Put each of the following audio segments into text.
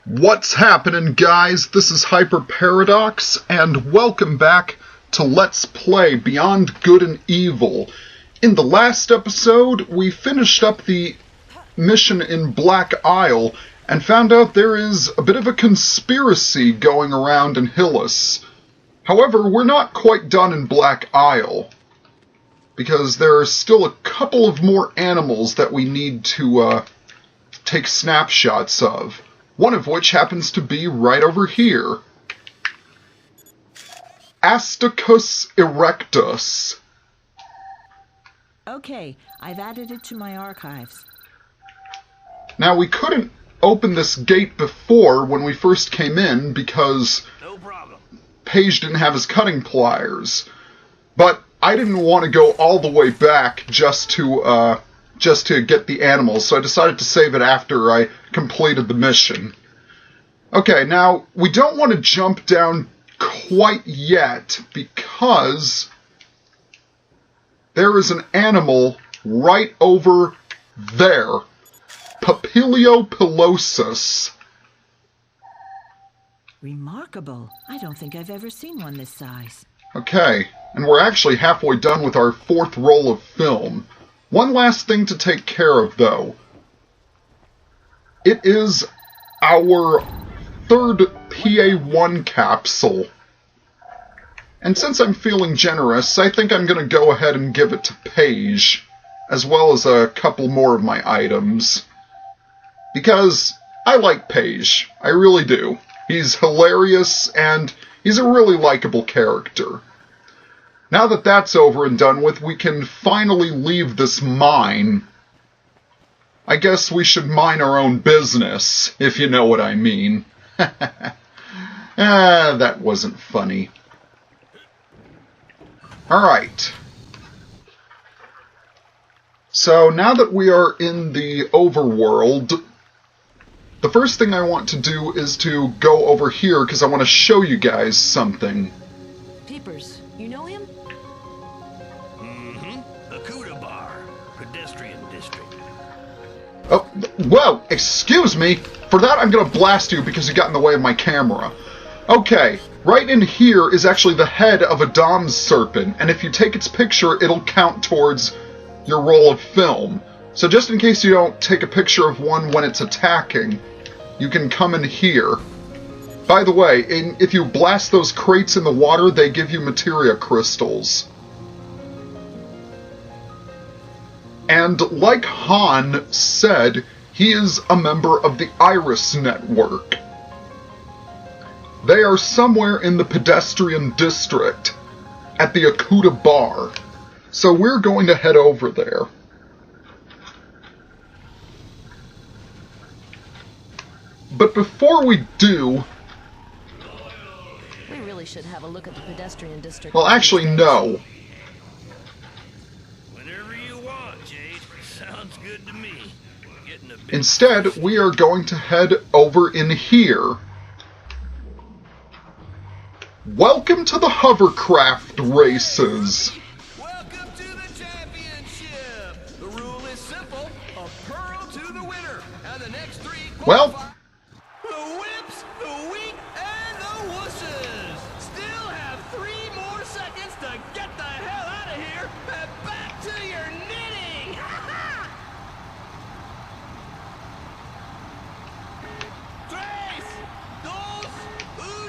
What's happening, guys? This is Hyper Paradox, and welcome back to Let's Play Beyond Good and Evil. In the last episode, we finished up the mission in Black Isle, and found out there is a bit of a conspiracy going around in Hillis. However, we're not quite done in Black Isle, because there are still a couple of more animals that we need to take snapshots of. One of which happens to be right over here. Asticus erectus. Okay, I've added it to my archives. Now, we couldn't open this gate before when we first came in because Paige didn't have his cutting pliers. But I didn't want to go all the way back just to get the animals, so I decided to save it after I completed the mission. Okay, now, we don't want to jump down quite yet, because there is an animal right over there. Papilio pilosus. Remarkable. I don't think I've ever seen one this size. Okay, and we're actually halfway done with our fourth roll of film. One last thing to take care of, though. It is our third PA-1 capsule. And since I'm feeling generous, I think I'm going to go ahead and give it to Paige, as well as a couple more of my items. Because I like Paige. I really do. He's hilarious, and he's a really likable character. Now that that's over and done with, we can finally leave this mine. I guess we should mind our own business, if you know what I mean. That wasn't funny. Alright. So now that we are in the overworld, the first thing I want to do is to go over here because I want to show you guys something. Peepers, you know him? Oh, whoa, excuse me. For that, I'm going to blast you because you got in the way of my camera. Okay, right in here is actually the head of a Dom serpent, and if you take its picture, it'll count towards your roll of film. So just in case you don't take a picture of one when it's attacking, you can come in here. By the way, if you blast those crates in the water, they give you materia crystals. And like Han said, he is a member of the Iris Network. They are somewhere in the pedestrian district at the Akuta Bar. So we're going to head over there. But before we do... We really should have a look at the pedestrian district. Well, actually, no. Instead, we are going to head over in here. Welcome to the hovercraft races. Welcome to the championship. The rule is simple: a pearl to the winner, and the next three. Well, the whips, the weak, and the wusses. Still have 3 more seconds to get the hell out of here and back to your knitting. Tres, dos, uno,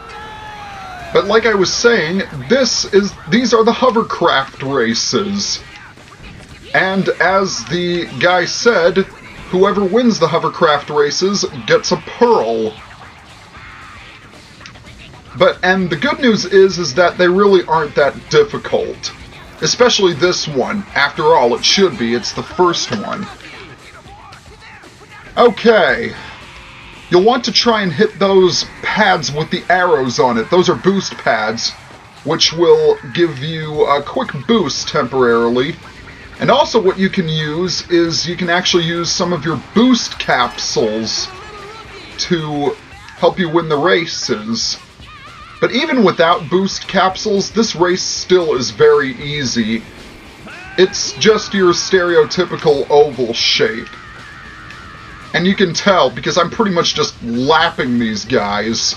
go! but like I was saying, these are the hovercraft races. And as the guy said, whoever wins the hovercraft races gets a pearl. And the good news is that they really aren't that difficult. Especially this one. After all, it should be. It's the first one. Okay. You'll want to try and hit those pads with the arrows on it. Those are boost pads, which will give you a quick boost temporarily. And also what you can use is you can actually use some of your boost capsules to help you win the races. But even without boost capsules, this race still is very easy. It's just your stereotypical oval shape. And you can tell, because I'm pretty much just lapping these guys.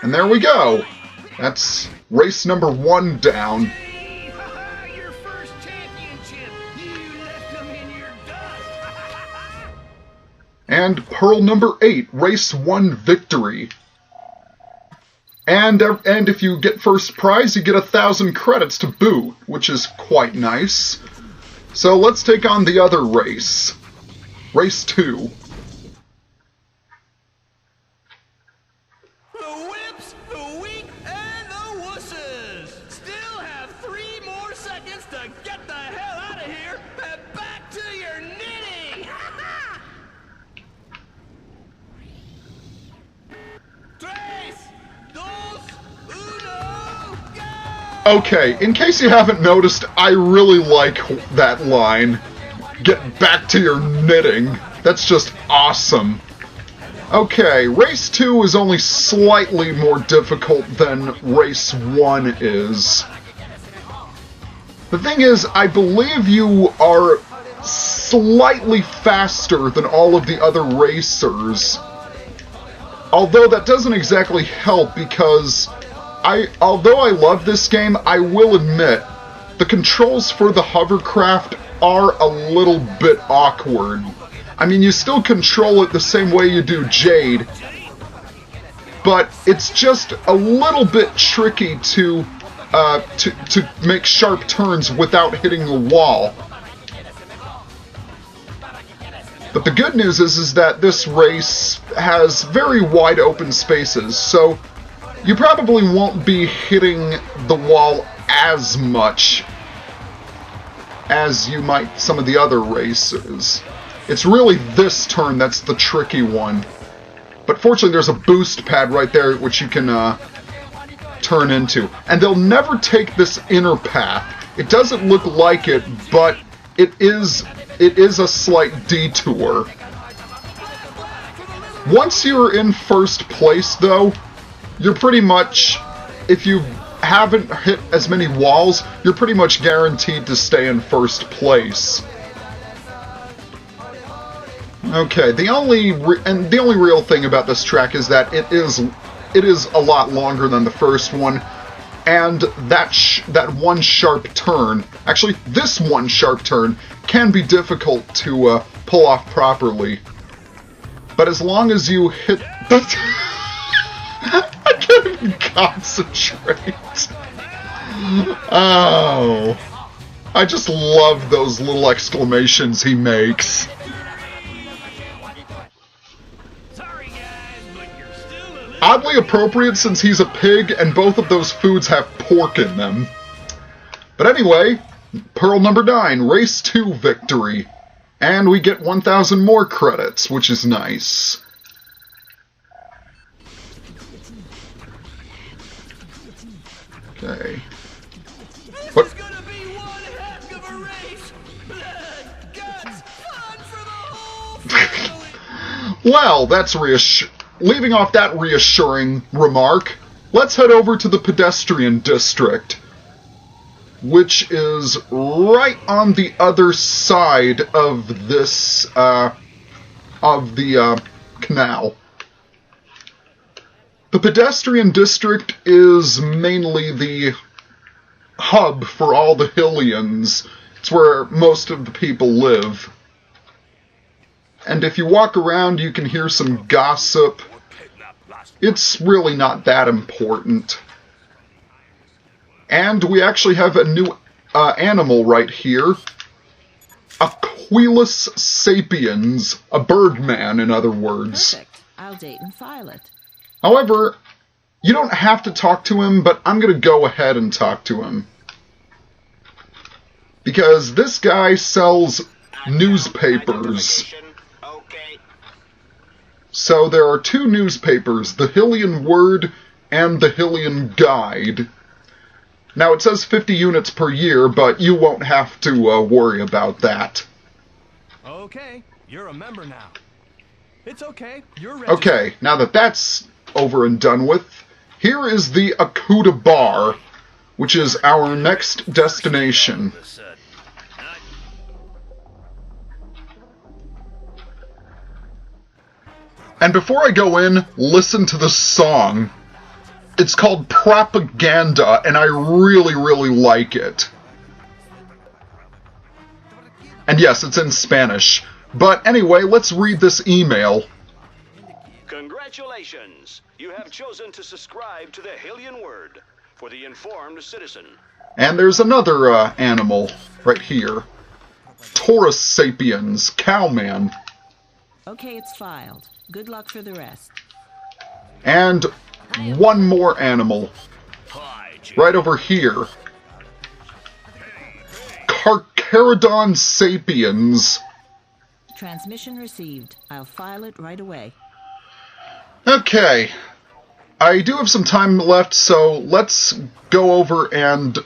And there we go. That's race number 1 down. Your first championship. You left them in your dust. And pearl number 8, race 1 victory. And if you get first prize, you get 1,000 credits to boot, which is quite nice. So let's take on the other race. Race 2. The whips, the weak, and the wusses still have 3 more seconds to get the hell out of here and back to your knitting. Tres, dos, uno, go! Okay, in case you haven't noticed, I really like that line. Get back to your knitting. That's just awesome. Okay, race 2 is only slightly more difficult than race 1 is. The thing is, I believe you are slightly faster than all of the other racers. Although that doesn't exactly help, because although I love this game, I will admit, the controls for the hovercraft are a little bit awkward. I mean, you still control it the same way you do Jade, but it's just a little bit tricky to make sharp turns without hitting the wall. But the good news is that this race has very wide open spaces, so you probably won't be hitting the wall as much as you might some of the other races. It's really this turn that's the tricky one. But fortunately there's a boost pad right there which you can turn into. And they'll never take this inner path. It doesn't look like it, but it is a slight detour. Once you're in first place though, you're pretty much, if you haven't hit as many walls, you're pretty much guaranteed to stay in first place. Okay, the only real thing about this track is that it is a lot longer than the first one, and that one sharp turn, actually this one sharp turn, can be difficult to pull off properly. But as long as you hit I can't even concentrate. Oh. I just love those little exclamations he makes. Sorry guys, but you're still a little... Oddly appropriate since he's a pig and both of those foods have pork in them. But anyway, pearl number 9, race 2 victory. And we get 1,000 more credits, which is nice. Okay. This is gonna be one heck of a race. Blood, guts, fun for the whole family. Well, that's leaving off that reassuring remark, let's head over to the pedestrian district, which is right on the other side of this, of the canal. The pedestrian district is mainly the hub for all the Hillians. It's where most of the people live. And if you walk around, you can hear some gossip. It's really not that important. And we actually have a new animal right here. A Quilus sapiens, a birdman, in other words. Perfect. I'll date and file it. However, you don't have to talk to him, but I'm going to go ahead and talk to him. Because this guy sells newspapers. So there are 2 newspapers, the Hillian Word and the Hillian Guide. Now it says 50 units per year, but you won't have to worry about that. Okay, you're a member now. It's okay, you're ready. Okay, now that that's over and done with, here is the Akuta Bar, which is our next destination. And before I go in, listen to the song. It's called Propaganda, and I really, really like it. And yes, it's in Spanish. But anyway, let's read this email. Congratulations! You have chosen to subscribe to the Hylian Word for the informed citizen. And there's another animal right here. Taurus sapiens, cowman. Okay, it's filed. Good luck for the rest. And one more animal. Right over here. Carcharodon sapiens. Transmission received. I'll file it right away. Okay. I do have some time left, so let's go over and...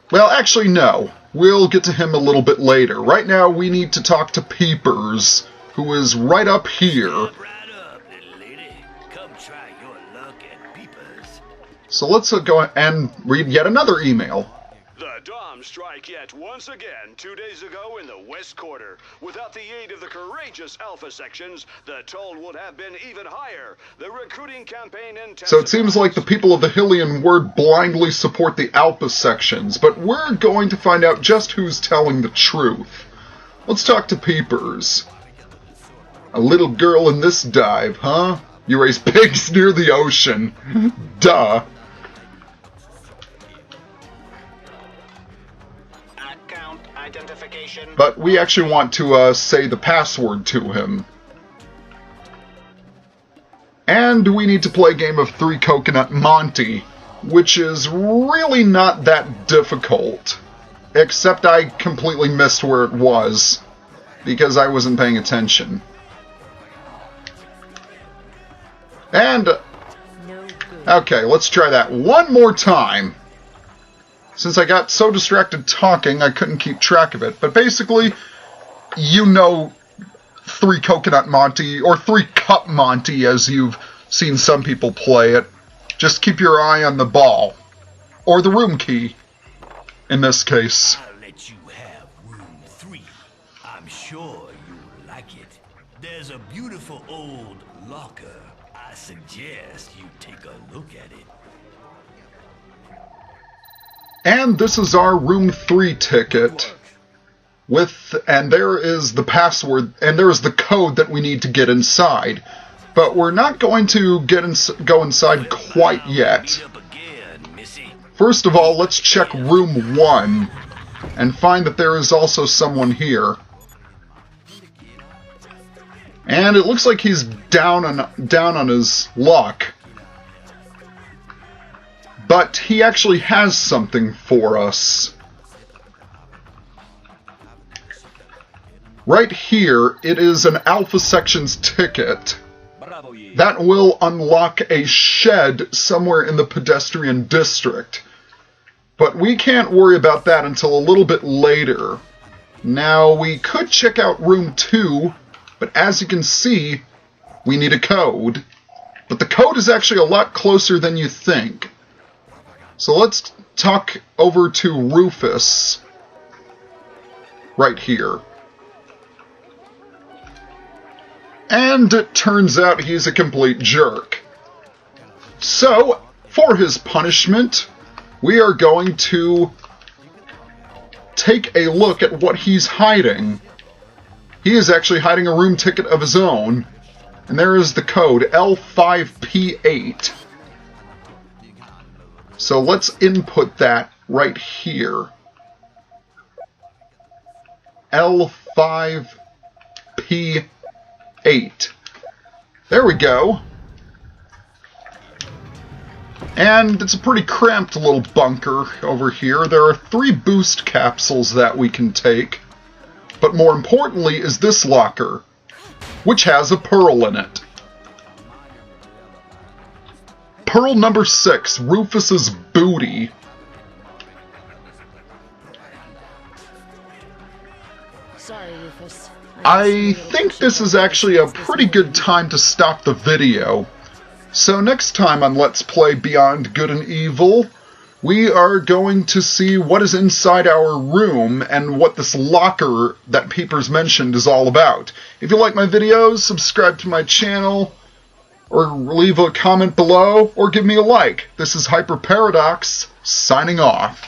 Well, actually, no. We'll get to him a little bit later. Right now, we need to talk to Peepers, who is right up here. Right up, little lady. Come try your luck at Peepers. So let's go and read yet another email. The Dom strike yet once again 2 days ago in the West Quarter. Without the aid of the courageous Alpha sections, the toll would have been even higher. The recruiting campaign intensifies. So it seems like the people of the Hylian Word blindly support the Alpha sections, but we're going to find out just who's telling the truth. Let's talk to Peepers. A little girl in this dive, huh? You raise pigs near the ocean. Duh. Identification. But we actually want to say the password to him. And we need to play a game of 3 Coconut Monty, which is really not that difficult. Except I completely missed where it was, because I wasn't paying attention. And... okay, let's try that one more time. Since I got so distracted talking, I couldn't keep track of it. But basically, you know 3 Coconut Monty, or 3 Cup Monty, as you've seen some people play it. Just keep your eye on the ball. Or the room key, in this case. I'll let you have room 3. I'm sure you'll like it. There's a beautiful old locker. I suggest you take a look at it. And this is our room 3 ticket. And there is the password, and there is the code that we need to get inside. But we're not going to go inside quite yet. First of all, let's check room 1 and find that there is also someone here. And it looks like he's down on his luck. But he actually has something for us. Right here, it is an Alpha Sections ticket that will unlock a shed somewhere in the pedestrian district. But we can't worry about that until a little bit later. Now, we could check out room 2, but as you can see, we need a code. But the code is actually a lot closer than you think. So let's talk over to Rufus, right here. And it turns out he's a complete jerk. So, for his punishment, we are going to take a look at what he's hiding. He is actually hiding a room ticket of his own, and there is the code, L5P8. So let's input that right here. L5P8. There we go. And it's a pretty cramped little bunker over here. There are 3 boost capsules that we can take. But more importantly is this locker, which has a pearl in it. Pearl number 6, Rufus's booty. Sorry, Rufus. I think this is actually a pretty good time to stop the video. So next time on Let's Play Beyond Good and Evil, we are going to see what is inside our room and what this locker that Peepers mentioned is all about. If you like my videos, subscribe to my channel, or leave a comment below, or give me a like. This is Hyper Paradox, signing off.